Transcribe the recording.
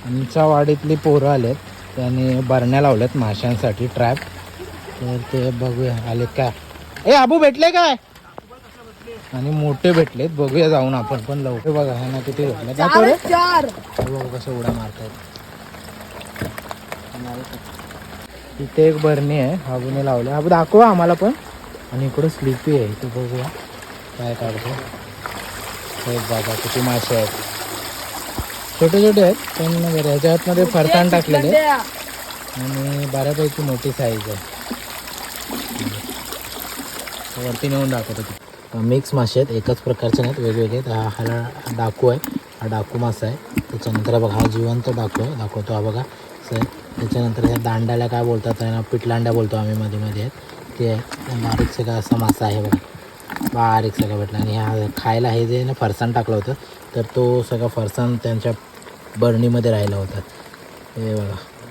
आमच्या वाडीतली पोरं आलेत, त्याने बरण्या लावल्यात माशांसाठी ट्रॅप. तर ते बघूया आले काय. ए आबू भेटले काय? आणि मोठे भेटलेत, बघूया जाऊन आपण पण लवकर. बघा ह्यांना किती भेटले दाखव रे. बघू कसं उड्या मारतायत. इथे एक बरणी आहे आबूने लावले. आबू दाखवा आम्हाला पण. आणि इकडं स्लिपी आहे, इथे बघूया काय काढतो. एक बघा किती मासे आहेत, छोटे छोटे आहेत पण ह्याच्यामध्ये फरसाण टाकलेले आणि बऱ्यापैकी मोठी साईज आहे. वरती नेऊन दाखवतो. मिक्स मासे आहेत, एकच प्रकारचे नाहीत, वेगवेगळे. हा डाकू आहे, हा डाकू मासा आहे. त्याच्यानंतर बघा हा जिवंत डाकू आहे, दाखवतो हा बघा सर. त्याच्यानंतर ह्या दांड्याला काय बोलतात त्यांना, पिठलांड्या बोलतो आम्ही मध्ये मध्ये आहेत ते. बारीक सगळा असा मासा आहे बघा, बारीक सगळं भेटला. आणि ह्या खायला हे जे ना फरसाण टाकलं होतं, तर तो सगळा फरसाण त्यांच्या बरणीमध्ये राहिला होता. हे बघा